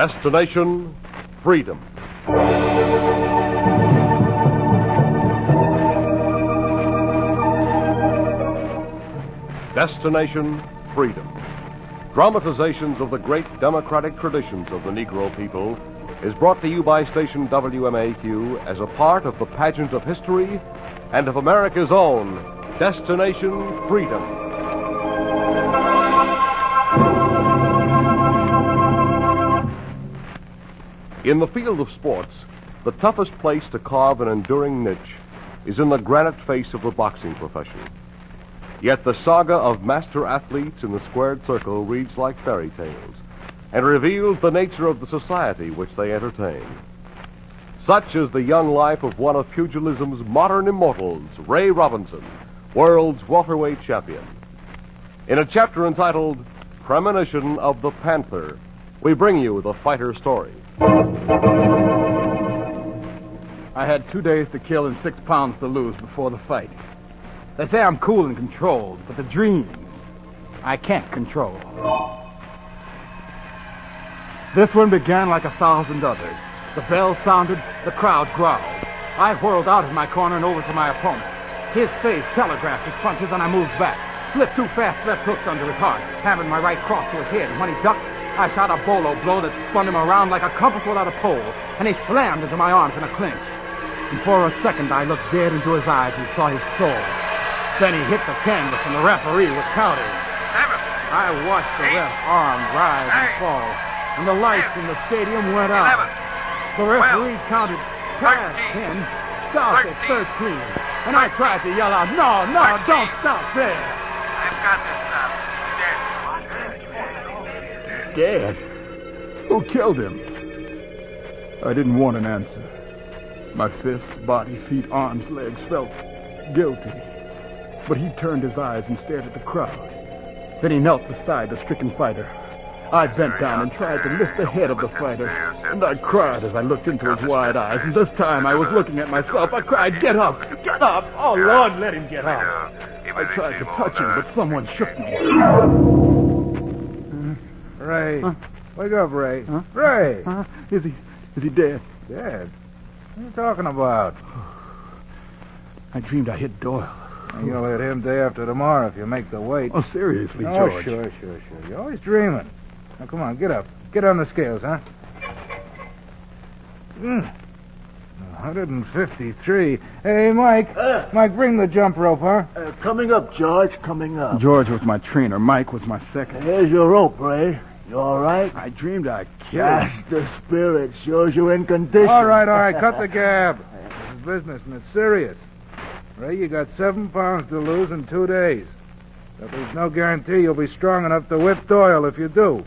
Destination, freedom. Destination, freedom. Dramatizations of the great democratic traditions of the Negro people is brought to you by station WMAQ as a part of the pageant of history and of America's own Destination, freedom. In the field of sports, the toughest place to carve an enduring niche is in the granite face of the boxing profession. Yet the saga of master athletes in the squared circle reads like fairy tales and reveals the nature of the society which they entertain. Such is the young life of one of pugilism's modern immortals, Ray Robinson, world's welterweight champion. In a chapter entitled Premonition of the Panther, we bring you the fighter's story. I had 2 days to kill and 6 pounds to lose before the fight. They say I'm cool and controlled, but the dreams, I can't control. This one began like 1,000 others. The bell sounded, the crowd growled. I whirled out of my corner and over to my opponent. His face telegraphed his punches, and I moved back. Slipped 2 fast left hooks under his heart, hammered my right cross to his head, and when he ducked, I shot a bolo blow that spun him around like a compass without a pole, and he slammed into my arms in a clinch. And for a second, I looked dead into his eyes and saw his soul. Then he hit the canvas, and the referee was counting. 7. I watched the ref's arm rise and fall, and the lights in the stadium went out. 11. The referee counted past 13. 10, stopped at 13, and I tried to yell out, "No, 13. don't stop there." I've got this stuff. Dead? Who killed him? I didn't want an answer. My fist, body, feet, arms, legs felt guilty. But he turned his eyes and stared at the crowd. Then he knelt beside the stricken fighter. I bent down and tried to lift the head of the fighter. And I cried as I looked into his wide eyes. And this time I was looking at myself. I cried, "Get up! Get up! Oh, Lord, let him get up!" I tried to touch him, but someone shook me. Ray. Huh? Wake up, Ray. Huh? Ray. Is he dead? Dead? What are you talking about? I dreamed I hit Doyle. You'll hit him day after tomorrow if you make the weight. Oh, seriously, Oh, George. sure. You're always dreaming. Now, come on, get up. Get on the scales, huh? 153. Hey, Mike. Mike, bring the jump rope, huh? Coming up, George, coming up. George was my trainer. Mike was my second. Here's your rope, Ray. You all right? I dreamed I killed That's him. the spirit. Shows you're in condition. All right. Cut the gab. This is business, and it's serious. Ray, you got 7 pounds to lose in 2 days. But there's no guarantee you'll be strong enough to whip Doyle if you do.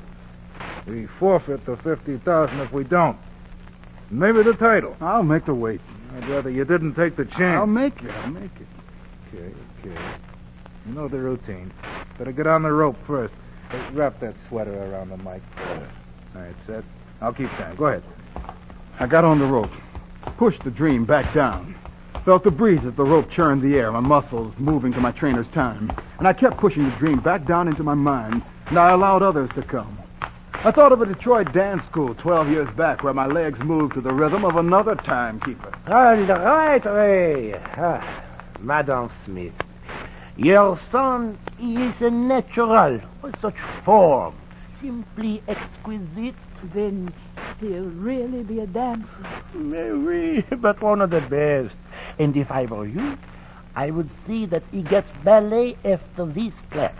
We forfeit the 50,000 if we don't. Maybe the title. I'll make the weight. I'd rather you didn't take the chance. I'll make it. Okay. You know the routine. Better get on the rope first. Hey, wrap that sweater around the mic. All right, set. I'll keep time. Go ahead. I got on the rope, pushed the dream back down, felt the breeze as the rope churned the air, my muscles moving to my trainer's time. And I kept pushing the dream back down into my mind, and I allowed others to come. I thought of a Detroit dance school 12 years back where my legs moved to the rhythm of another timekeeper. All right, Ray. Madam Smith, your son is a natural with such form, simply exquisite. Then he'll really be a dancer. Oui, but one of the best. And if I were you, I would see that he gets ballet after this class.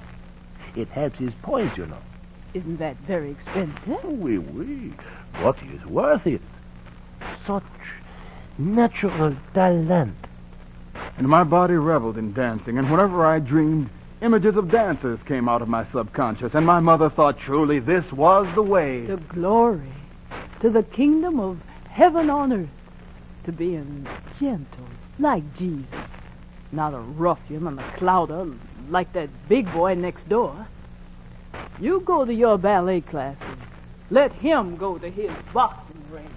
It helps his poise, you know. Isn't that very expensive? Oui. But he is worth it. Such natural talent. And my body reveled in dancing, and whenever I dreamed, images of dancers came out of my subconscious, and my mother thought truly this was the way. To glory, to the kingdom of heaven on earth, to being gentle like Jesus, not a ruffian and a clouder like that big boy next door. You go to your ballet classes. Let him go to his boxing ring.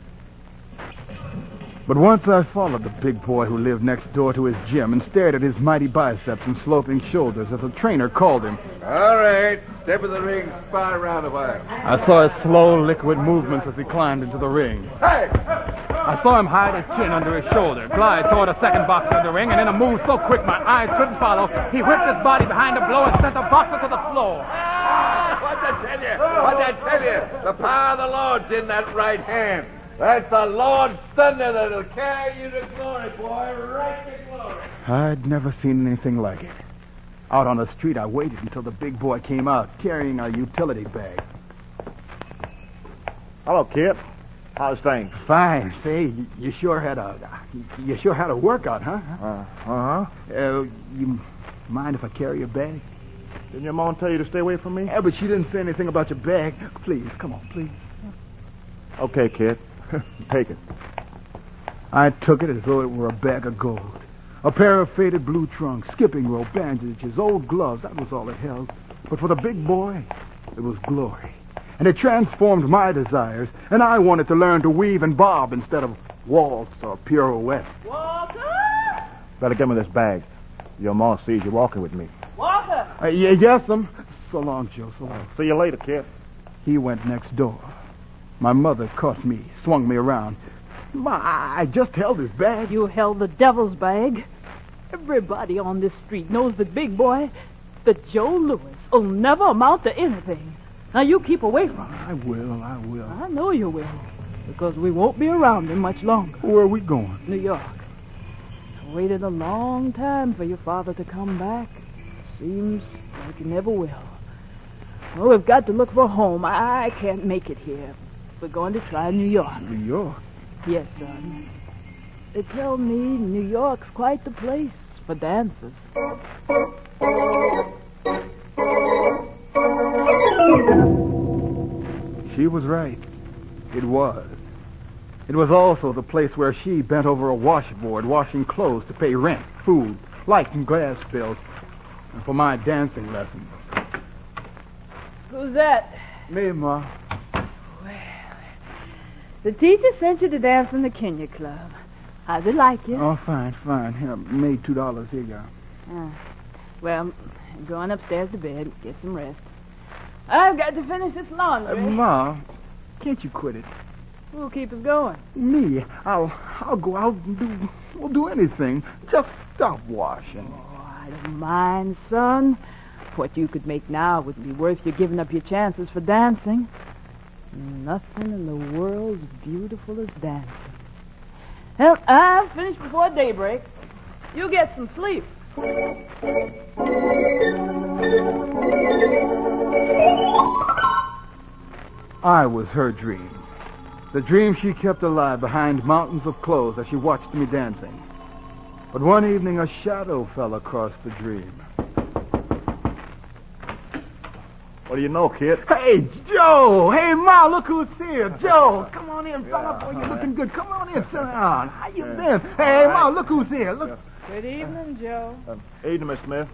But once I followed the big boy who lived next door to his gym and stared at his mighty biceps and sloping shoulders as the trainer called him. All right. Step in the ring, spot around a while. I saw his slow, liquid movements as he climbed into the ring. Hey! I saw him hide his chin under his shoulder, glide toward a second boxer in the ring, and in a move so quick my eyes couldn't follow, he whipped his body behind a blow and sent the boxer to the floor. What'd I tell you? What'd I tell you? The power of the Lord's in that right hand. That's the Lord's thunder that'll carry you to glory, boy, right to glory. I'd never seen anything like it. Out on the street, I waited until the big boy came out, carrying a utility bag. Hello, kid. How's things? Fine. Say, you sure had a workout, huh? You mind if I carry your bag? Didn't your mom tell you to stay away from me? Yeah, but she didn't say anything about your bag. Please, come on, please. Okay, kid. Take it. I took it as though it were a bag of gold. A pair of faded blue trunks, skipping rope, bandages, old gloves, that was all it held. But for the big boy, it was glory. And it transformed my desires, and I wanted to learn to weave and bob instead of waltz or pirouette. Walker! Better give me this bag. Your mom sees you walking with me. Walker! Yes, So long, Joe, so long. See you later, kid. He went next door. My mother caught me, swung me around. Ma, I just held his bag. You held the devil's bag. Everybody on this street knows that big boy, that Joe Lewis, will never amount to anything. Now you keep away from him. I will. I know you will, because we won't be around him much longer. Where are we going? New York. I waited a long time for your father to come back. Seems like he never will. Well, we've got to look for a home. I can't make it here. We're going to try New York. New York? Yes, son. They tell me New York's quite the place for dancers. She was right. It was. It was also the place where she bent over a washboard, washing clothes to pay rent, food, light and gas bills, and for my dancing lessons. Who's that? Me, Ma. The teacher sent you to dance in the Kenya Club. How'd they like you? Oh, fine. Here, made $2. Here you go. Well, I'm going upstairs to bed. Get some rest. I've got to finish this laundry. Ma, can't you quit it? Who'll keep us going? Me. I'll go out and we'll do anything. Just stop washing. Oh, I don't mind, son. What you could make now wouldn't be worth you giving up your chances for dancing. Nothing in the world's beautiful as dancing. Well, I'll finish before daybreak. You get some sleep. I was her dream. The dream she kept alive behind mountains of clothes as she watched me dancing. But one evening, a shadow fell across the dream. What do you know, kid? Hey, Joe! Hey, Ma, look who's here. Joe, come on in, fella. Boy, you're looking good. Come on in, sit down. How you been? Hey, Ma, look who's here. Look. Good evening, Joe. Evening, Miss Smith.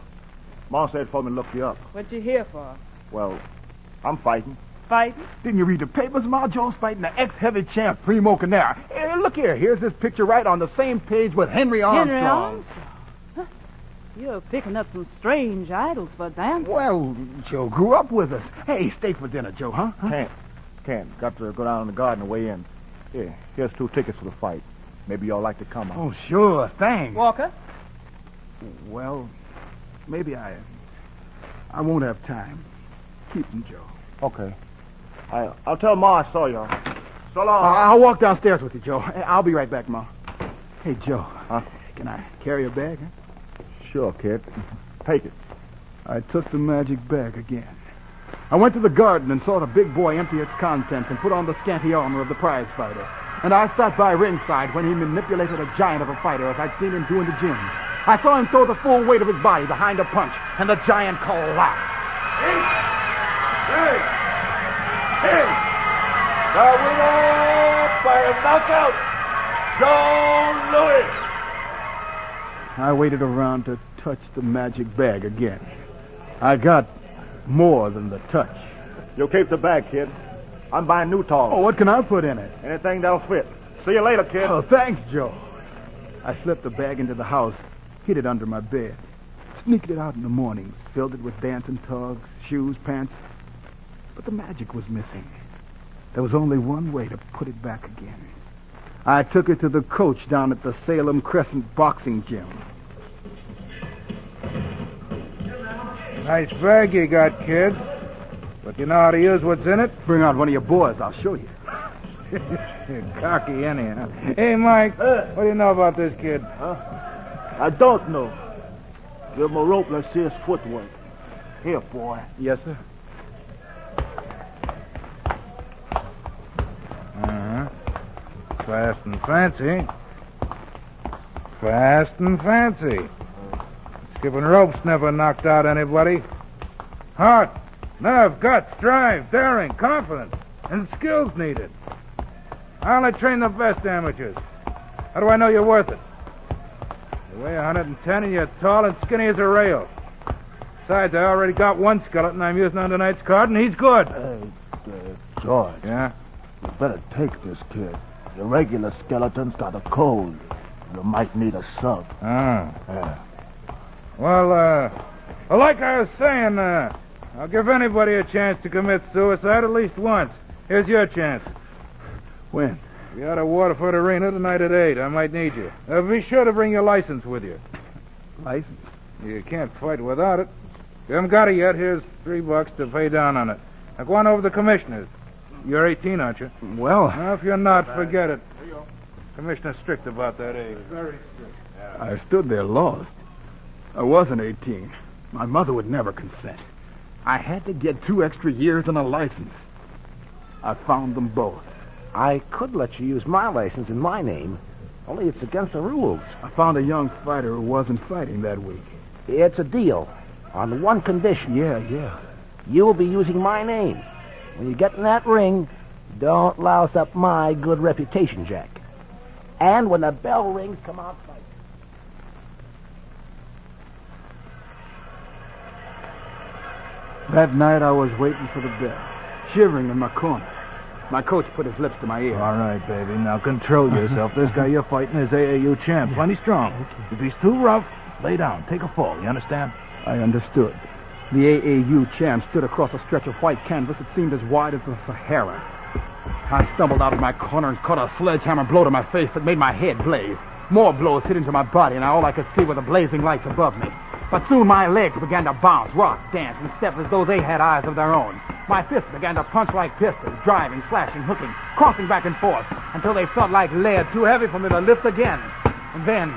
Mom said for me to look you up. What you here for? Well, I'm fighting. Fighting? Didn't you read the papers, Ma? Joe's fighting the ex-heavy champ, Primo Canara. Hey, look here. Here's this picture right on the same page with Henry Armstrong. Henry Armstrong? Huh. You're picking up some strange idols for dancing. Well, Joe grew up with us. Hey, stay for dinner, Joe, huh? Can't. Got to go down in the garden and weigh in. Here, here's 2 tickets for the fight. Maybe y'all like to come out. Oh, sure. Thanks. Walker? Well, maybe I won't have time. Keep them, Joe. Okay. I'll tell Ma I saw y'all. So long. I'll walk downstairs with you, Joe. I'll be right back, Ma. Hey, Joe. Huh? Can I carry a bag, huh? Sure, kid. Take it. I took the magic bag again. I went to the garden and saw the big boy empty its contents and put on the scanty armor of the prize fighter. And I sat by ringside when he manipulated a giant of a fighter as I'd seen him do in the gym. I saw him throw the full weight of his body behind a punch, and the giant collapsed. Hey! The winner by a knockout, Joe Lewis! I waited around to touch the magic bag again. I got more than the touch. You keep the bag, kid. I'm buying new towels. Oh, what can I put in it? Anything that'll fit. See you later, kid. Oh, thanks, Joe. I slipped the bag into the house, hid it under my bed, sneaked it out in the mornings, filled it with dancing togs, shoes, pants. But the magic was missing. There was only one way to put it back again. I took it to the coach down at the Salem Crescent boxing gym. Nice bag you got, kid. But you know how to use what's in it? Bring out one of your boys, I'll show you. You're cocky anyhow. Hey, Mike, what do you know about this kid? I don't know. Give him a rope, let's see his footwork. Here, boy. Yes, sir. Uh-huh. Fast and fancy. Fast and fancy. Skipping ropes never knocked out anybody. Heart, nerve, guts, drive, daring, confidence, and skills needed. I only train the best amateurs. How do I know you're worth it? You weigh 110 and you're tall and skinny as a rail. Besides, I already got one skeleton I'm using on tonight's card, and he's good. George. Yeah? You better take this kid. Your regular skeleton's got a cold. You might need a sub. Ah. Yeah. Well, like I was saying, I'll give anybody a chance to commit suicide at least once. Here's your chance. When? Be out of Waterford Arena tonight at 8. I might need you. Be sure to bring your license with you. License? You can't fight without it. If you haven't got it yet, here's $3 to pay down on it. Now go on over to the commissioner's. You're 18, aren't you? Well, Well, if you're not, forget it. Commissioner's strict about that age. Very strict. I stood there lost. I wasn't 18. My mother would never consent. I had to get 2 extra years and a license. I found them both. I could let you use my license in my name, only it's against the rules. I found a young fighter who wasn't fighting that week. It's a deal, on one condition. Yeah. You will be using my name. When you get in that ring, don't louse up my good reputation, Jack. And when the bell rings, come out fight. That night I was waiting for the bell, shivering in my corner. My coach put his lips to my ear. All right, baby. Now control yourself. This guy you're fighting is AAU champ. Plenty strong. If he's too rough, lay down. Take a fall. You understand? I understood. The AAU champ stood across a stretch of white canvas that seemed as wide as the Sahara. I stumbled out of my corner and caught a sledgehammer blow to my face that made my head blaze. More blows hit into my body, and all I could see were the blazing lights above me. But soon my legs began to bounce, rock, dance, and step as though they had eyes of their own. My fists began to punch like pistols, driving, slashing, hooking, crossing back and forth, until they felt like lead, too heavy for me to lift again. And then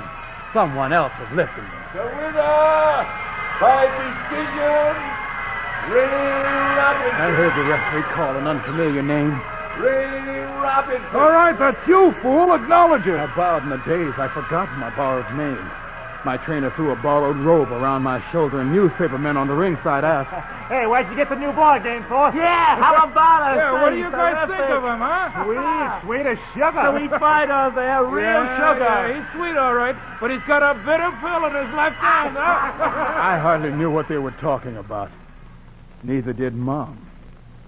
someone else was lifting me. The winner by decision, Ray Robinson. I heard the referee call an unfamiliar name. Ray Robinson. All right, that's you, fool. Acknowledge it. I bowed in a daze. I'd forgotten my borrowed name. My trainer threw a borrowed robe around my shoulder, and newspapermen on the ringside asked, Hey, where'd you get the new ball game for? Yeah, how about it? Yeah, what do you guys think of him, huh? Sweet as sugar. Sweet fighter there, real sugar. Yeah, he's sweet, all right, but he's got a bitter pill in his left hand, huh? I hardly knew what they were talking about. Neither did Mom,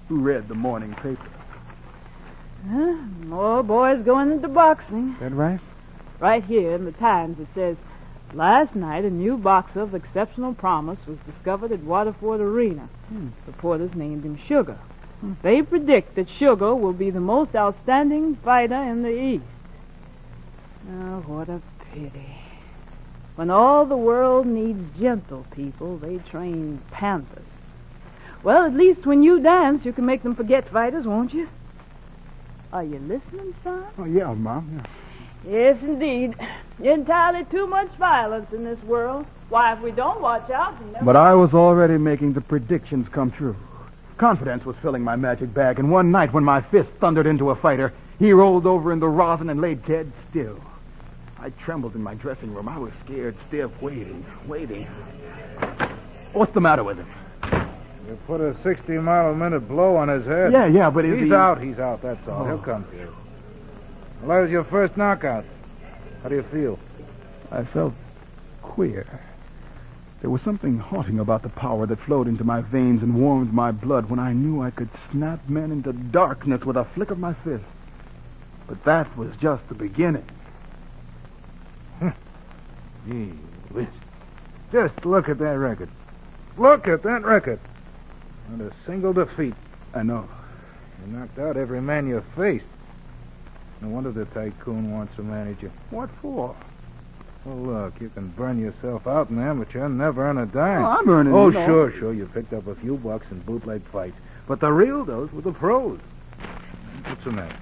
who read the morning paper. More boys going into boxing. That right? Right here in the Times it says, last night a new boxer of exceptional promise was discovered at Waterford Arena. Reporters named him Sugar. They predict that Sugar will be the most outstanding fighter in the East. Oh, what a pity. When all the world needs gentle people, they train panthers. Well, at least when you dance, you can make them forget fighters, won't you? Are you listening, son? Oh, yeah, Mom. Yeah. Yes, indeed. Entirely too much violence in this world. Why, if we don't watch out... we'll never... But I was already making the predictions come true. Confidence was filling my magic bag, and one night when my fist thundered into a fighter, he rolled over in the rosin and lay dead still. I trembled in my dressing room. I was scared, stiff, waiting. What's the matter with him? You put a 60-mile-a-minute blow on his head. Yeah, but He's out, that's all. He'll come to you. Well, that was your first knockout. How do you feel? I felt queer. There was something haunting about the power that flowed into my veins and warmed my blood when I knew I could snap men into darkness with a flick of my fist. But that was just the beginning. Gee whiz. Just look at that record. Look at that record. Not a single defeat. I know. You knocked out every man you faced. No wonder the tycoon wants to manage you. What for? Well, look, you can burn yourself out in amateur and never earn a dime. Oh, I'm earning. Oh, sure. You picked up a few bucks in bootleg fights. But the real those were the pros. What's the matter?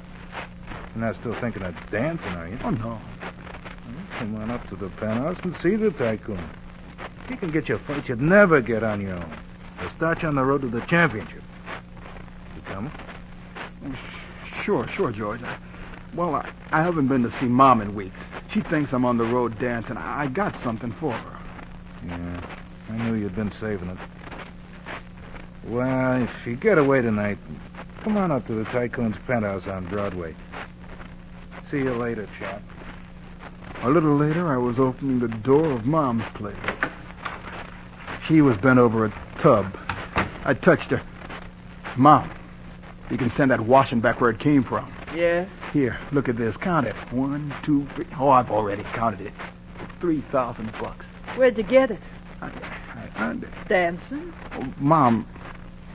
You're not still thinking of dancing, are you? Oh, no. Well, come on up to the penthouse and see the tycoon. He can get you fights you'd never get on your own. He'll start you on the road to the championship. You coming? Sure, George. I haven't been to see Mom in weeks. She thinks I'm on the road dancing. I got something for her. Yeah, I knew you'd been saving it. Well, if you get away tonight, come on up to the tycoon's penthouse on Broadway. See you later, chap. A little later, I was opening the door of Mom's place. She was bent over a tub. I touched her. Mom, you can send that washing back where it came from. Yes? Here, look at this. Count it. 1, 2, 3. Oh, I've already counted it. It's $3,000. Where'd you get it? I earned it. Dancing? Oh, Mom,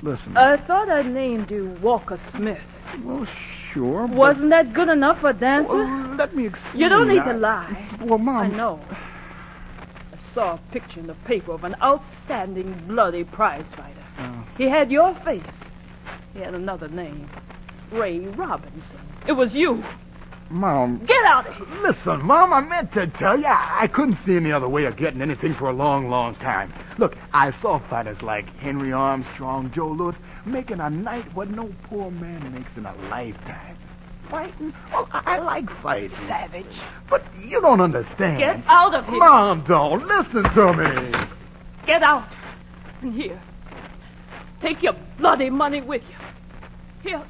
listen. I thought I named you Walker Smith. Well, sure. But... Wasn't that good enough for a dancer? Well, let me explain. You don't need to lie. Well, Mom... I know. I saw a picture in the paper of an outstanding, bloody prize fighter. Oh. He had your face. He had another name. Ray Robinson. It was you. Mom... Get out of here. Listen, Mom, I meant to tell you, I couldn't see any other way of getting anything for a long, long time. Look, I saw fighters like Henry Armstrong, Joe Louis, making a night what no poor man makes in a lifetime. Fighting? Oh, I like fighting. Savage. But you don't understand. Get out of here. Mom, don't listen to me. Get out. And here. Take your bloody money with you. Here.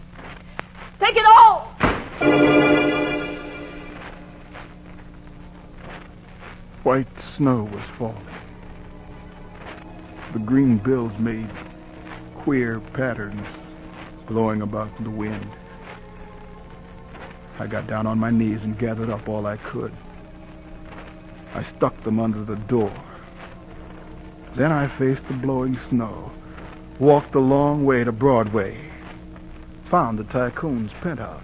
Take it all. White snow was falling. The green bills made queer patterns blowing about in the wind. I got down on my knees and gathered up all I could. I stuck them under the door. Then I faced the blowing snow, walked a long way to Broadway, found the tycoon's penthouse.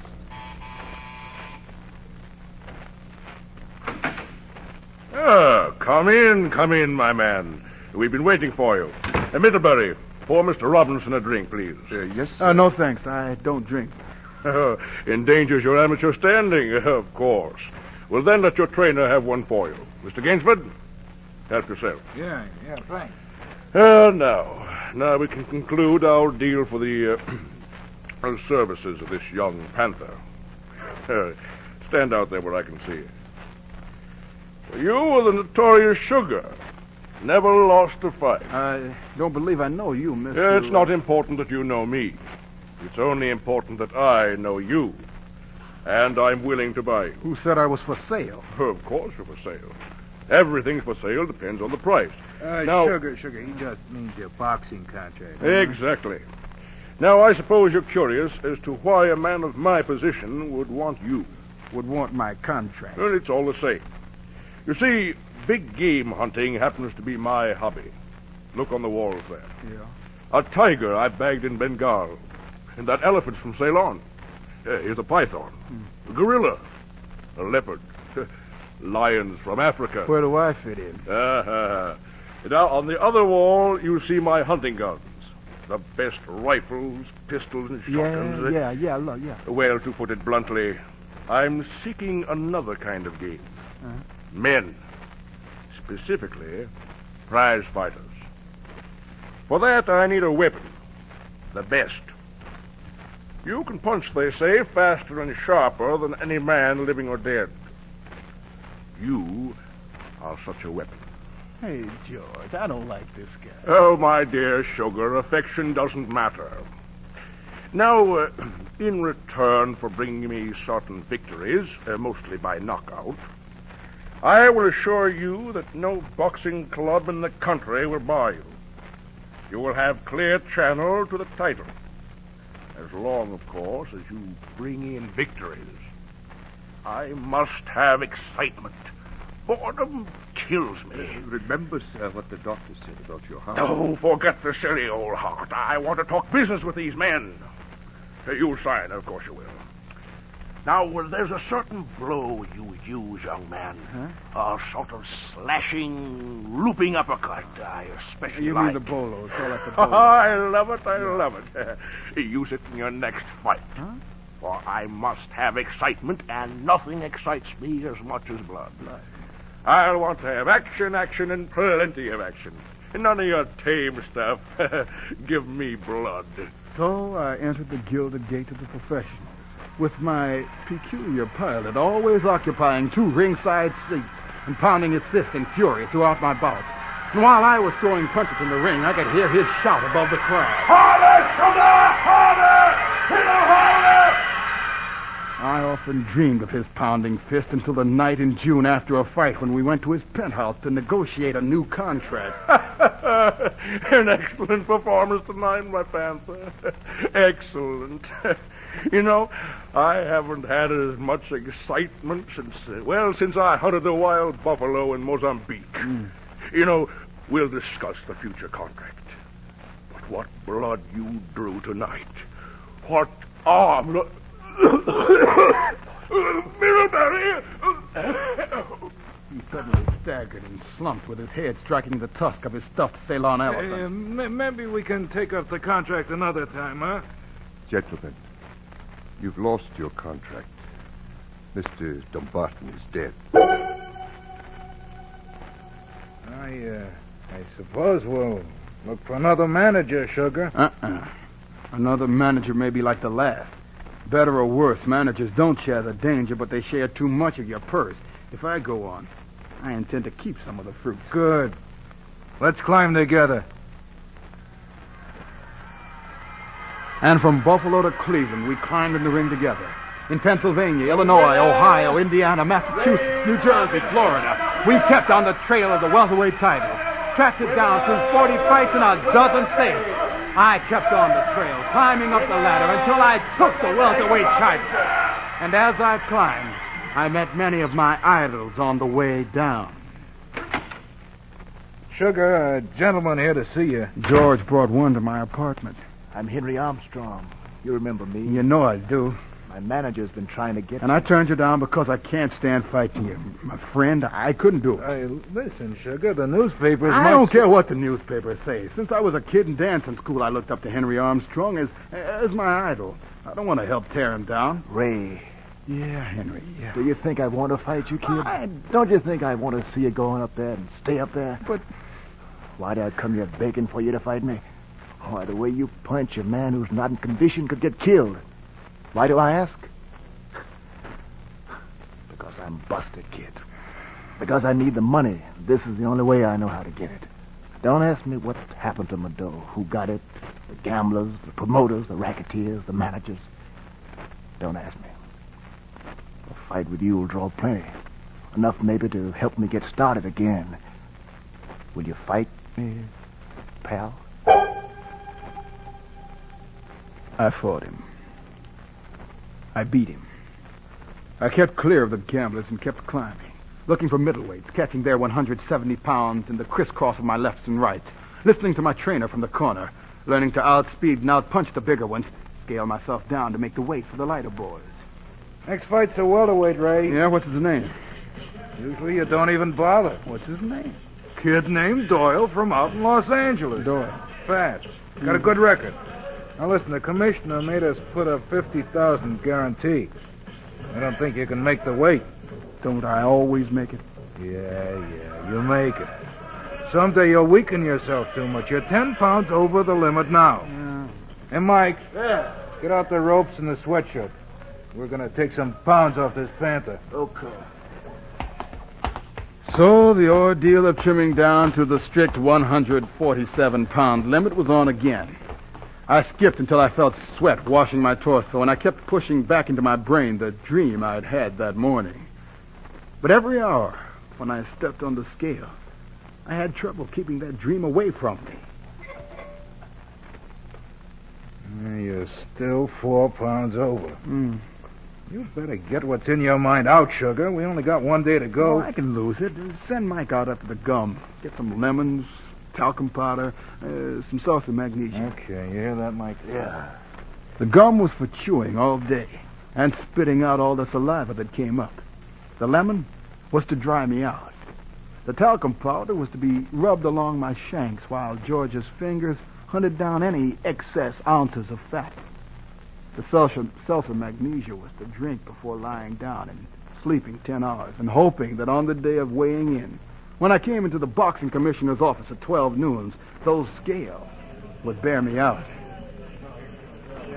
Come in, my man. We've been waiting for you. Middlebury, pour Mr. Robinson a drink, please. Yes, sir. No, thanks. I don't drink. Endangers your amateur standing, of course. Well, then let your trainer have one for you. Mr. Gainsford, help yourself. Yeah, thanks. Now we can conclude our deal for the services of this young Panther. Stand out there where I can see you. You were the notorious Sugar. Never lost a fight. I don't believe I know you, Mr. It's not important that you know me. It's only important that I know you. And I'm willing to buy you. Who said I was for sale? Of course you're for sale. Everything for sale depends on the price. Sugar, he just means your boxing contract. Exactly. Now, I suppose you're curious as to why a man of my position would want you. Would want my contract. Well, it's all the same. You see, big game hunting happens to be my hobby. Look on the walls there. Yeah. A tiger I bagged in Bengal. And that elephant's from Ceylon. Here's a python. A gorilla. A leopard. Lions from Africa. Where do I fit in? Now, on the other wall, you see my hunting guns. The best rifles, pistols, and shotguns. Yeah. Well, to put it bluntly, I'm seeking another kind of game. Men. Specifically, prize fighters. For that, I need a weapon. The best. You can punch, they say, faster and sharper than any man, living or dead. You are such a weapon. Hey, George, I don't like this guy. Oh, my dear Sugar, affection doesn't matter. Now, in return for bringing me certain victories, mostly by knockout, I will assure you that no boxing club in the country will bar you. You will have clear channel to the title. As long, of course, as you bring in victories. I must have excitement. Boredom kills me. Remember, sir, what the doctor said about your heart. Oh, forget the silly old heart. I want to talk business with these men. You'll sign, of course you will. Now, there's a certain blow you use, young man. A sort of slashing, looping uppercut. I especially You like. mean the bolos. Call it the bolos. I love it, I love it. Use it in your next fight. For I must have excitement, and nothing excites me as much as blood. I'll want to have action, and plenty of action. None of your tame stuff. Give me blood. So I entered the gilded gate of the professionals, with my peculiar pilot always occupying 2 ringside seats and pounding his fist in fury throughout my bouts. And while I was throwing punches in the ring, I could hear his shout above the crowd. Harder, sugar! Harder! Hit her harder! I often dreamed of his pounding fist until the night in June after a fight when we went to his penthouse to negotiate a new contract. An excellent performance tonight, my Panther. Excellent. You know, I haven't had as much excitement since I hunted a wild buffalo in Mozambique. You know, we'll discuss the future contract. But what blood you drew tonight. What arm... Mirabelli! He suddenly staggered and slumped with his head striking the tusk of his stuffed Ceylon elephant. Maybe we can take up the contract another time, huh? Gentlemen, you've lost your contract. Mr. Dumbarton is dead. I suppose we'll look for another manager, Sugar. Another manager may be like the last. Better or worse, managers don't share the danger, but they share too much of your purse. If I go on, I intend to keep some of the fruit. Good. Let's climb together. And from Buffalo to Cleveland, we climbed in the ring together. In Pennsylvania, Illinois, Ohio, Indiana, Massachusetts, New Jersey, Florida, we kept on the trail of the welterweight title. Tracked it down through 40 fights in a dozen states. I kept on the trail, climbing up the ladder until I took the welterweight title. And as I climbed, I met many of my idols on the way down. Sugar, a gentleman here to see you. George brought one to my apartment. I'm Henry Armstrong. You remember me? You know I do. My manager's been trying to get And I turned you down because I can't stand fighting you. My friend, I couldn't do it. Listen, Sugar, the newspapers... I don't care what the newspapers say. Since I was a kid in dancing school, I looked up to Henry Armstrong as my idol. I don't want to help tear him down. Ray. Yeah, Henry, yeah. Do you think I want to fight you, kid? Don't you think I want to see you going up there and stay up there? But... Why did I come here begging for you to fight me? Why, the way you punch a man who's not in condition could get killed. Why do I ask? Because I'm busted, kid. Because I need the money. This is the only way I know how to get it. Don't ask me what happened to my dough. Who got it? The gamblers, the promoters, the racketeers, the managers. Don't ask me. A fight with you will draw plenty. Enough maybe to help me get started again. Will you fight me, pal? I fought him. I beat him. I kept clear of the gamblers and kept climbing, looking for middleweights, catching their 170 pounds in the crisscross of my lefts and rights, listening to my trainer from the corner, learning to outspeed and outpunch the bigger ones, scale myself down to make the weight for the lighter boys. Next fight's a welterweight, Ray. Yeah, what's his name? Usually you don't even bother. What's his name? Kid named Doyle from out in Los Angeles. Doyle. Fat. Got a good record. Now listen, the commissioner made us put a $50,000 guarantee. I don't think you can make the weight. Don't I always make it? Yeah, you make it. Someday you'll weaken yourself too much. You're 10 pounds over the limit now. Yeah. Hey, Mike. Yeah? Get out the ropes and the sweatshirt. We're going to take some pounds off this Panther. Okay. So the ordeal of trimming down to the strict 147-pound limit was on again. I skipped until I felt sweat washing my torso, and I kept pushing back into my brain the dream I'd had that morning. But every hour, when I stepped on the scale, I had trouble keeping that dream away from me. You're still 4 pounds over. You better get what's in your mind out, Sugar. We only got 1 day to go. Oh, I can lose it. Send Mike out after the gum. Get some lemons, talcum powder, some salsa magnesium. Okay, you hear that, Mike? Yeah. The gum was for chewing all day and spitting out all the saliva that came up. The lemon was to dry me out. The talcum powder was to be rubbed along my shanks while George's fingers hunted down any excess ounces of fat. The salsa magnesia was to drink before lying down and sleeping 10 hours and hoping that on the day of weighing in, when I came into the boxing commissioner's office at 12 noon, those scales would bear me out.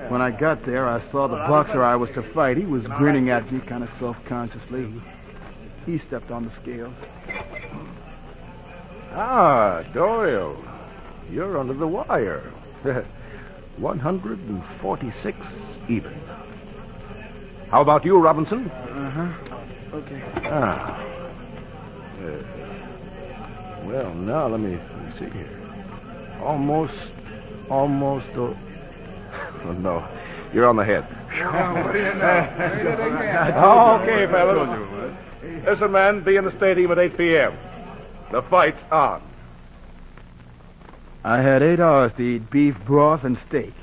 When I got there, I saw the boxer I was to fight. He was grinning at me kind of self-consciously. He stepped on the scales. Ah, Doyle. You're under the wire. 146 even. How about you, Robinson? Okay. Well, now let me see here. Almost. Oh, no. You're on the head. What do you know? Okay, fellas. Listen, man, be in the stadium at 8 p.m. The fight's on. I had 8 hours to eat beef broth and steak,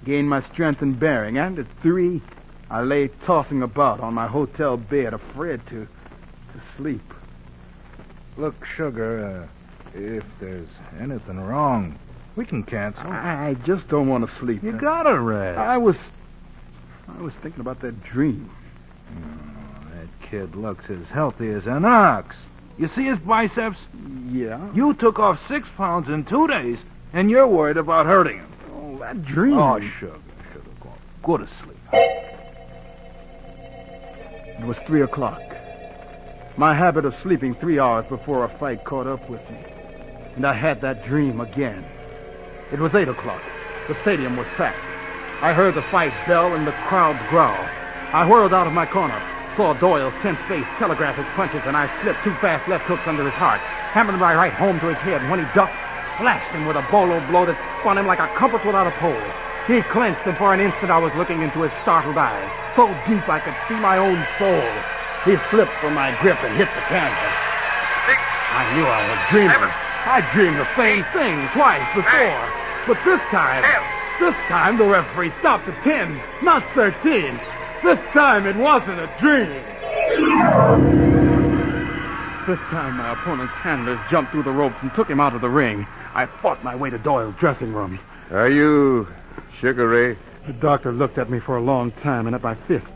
gain my strength and bearing, and at 3, I lay tossing about on my hotel bed, afraid to sleep. Look, Sugar, if there's anything wrong, we can cancel. I just don't want to sleep. You gotta rest. I was thinking about that dream. Oh, that kid looks as healthy as an ox. You see his biceps? Yeah? You took off 6 pounds in 2 days, and you're worried about hurting him. Oh, that dream. Oh, Sugar, go to sleep. It was 3 o'clock. My habit of sleeping 3 hours before a fight caught up with me. And I had that dream again. It was 8 o'clock. The stadium was packed. I heard the fight bell and the crowd's growl. I whirled out of my corner, saw Doyle's tense face telegraph his punches, and I slipped 2 fast left hooks under his heart, hammered my right home to his head, and when he ducked, slashed him with a bolo blow that spun him like a compass without a pole. He clenched, and for an instant I was looking into his startled eyes, so deep I could see my own soul. He slipped from my grip and hit the canvas. I knew I was dreaming. I dreamed the same thing twice before. But this time the referee stopped at 10, not 13. This time it wasn't a dream. This time my opponent's handlers jumped through the ropes and took him out of the ring. I fought my way to Doyle's dressing room. Are you Sugar Ray? The doctor looked at me for a long time and at my fists.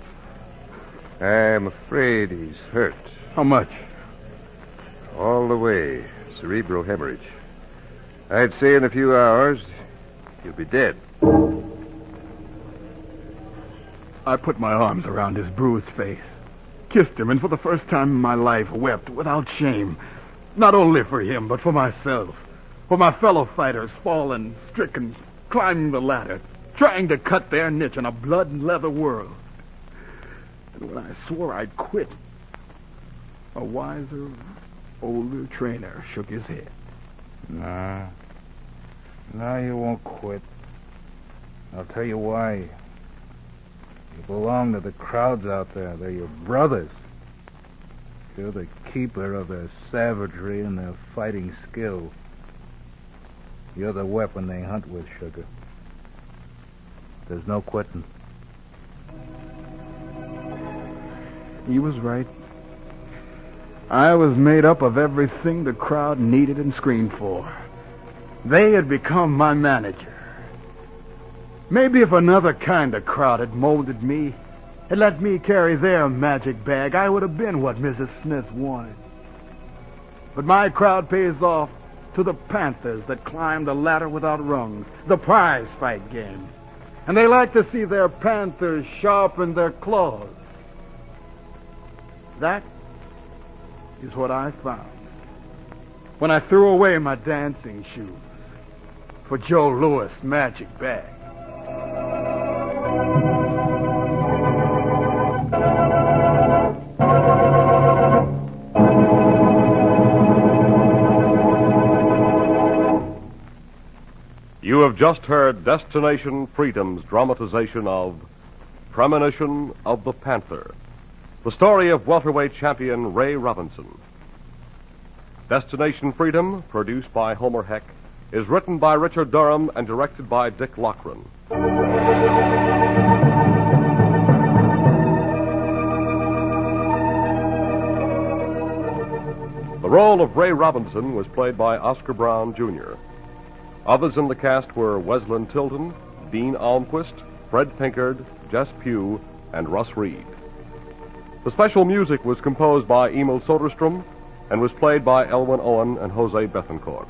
I'm afraid he's hurt. How much? All the way. Cerebral hemorrhage. I'd say in a few hours, he'll be dead. I put my arms around his bruised face, kissed him, and for the first time in my life wept without shame. Not only for him, but for myself. For my fellow fighters, fallen, stricken, climbing the ladder, trying to cut their niche in a blood and leather world. And when I swore I'd quit, a wiser, older trainer shook his head. No, you won't quit. I'll tell you why. You belong to the crowds out there. They're your brothers. You're the keeper of their savagery and their fighting skill. You're the weapon they hunt with, Sugar. There's no quitting. He was right. I was made up of everything the crowd needed and screamed for. They had become my manager. Maybe if another kind of crowd had molded me, had let me carry their magic bag, I would have been what Mrs. Smith wanted. But my crowd pays off to the Panthers that climb the ladder without rungs, the prize fight game. And they like to see their Panthers sharpen their claws. That is what I found when I threw away my dancing shoes for Joe Louis' magic bag. You have just heard Destination Freedom's dramatization of Premonition of the Panther, the story of welterweight champion Ray Robinson. Destination Freedom, produced by Homer Heck, is written by Richard Durham and directed by Dick Lochran. The role of Ray Robinson was played by Oscar Brown, Jr. Others in the cast were Wesleyan Tilton, Dean Almquist, Fred Pinkard, Jess Pugh, and Russ Reed. The special music was composed by Emil Soderstrom and was played by Elwyn Owen and Jose Bethencourt.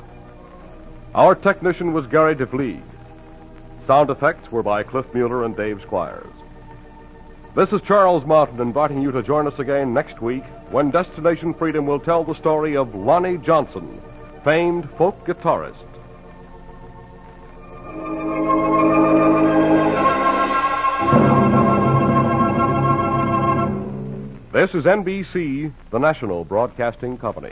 Our technician was Gary DeVlieg. Sound effects were by Cliff Mueller and Dave Squires. This is Charles Martin inviting you to join us again next week when Destination Freedom will tell the story of Lonnie Johnson, famed folk guitarist. This is NBC, the national broadcasting company.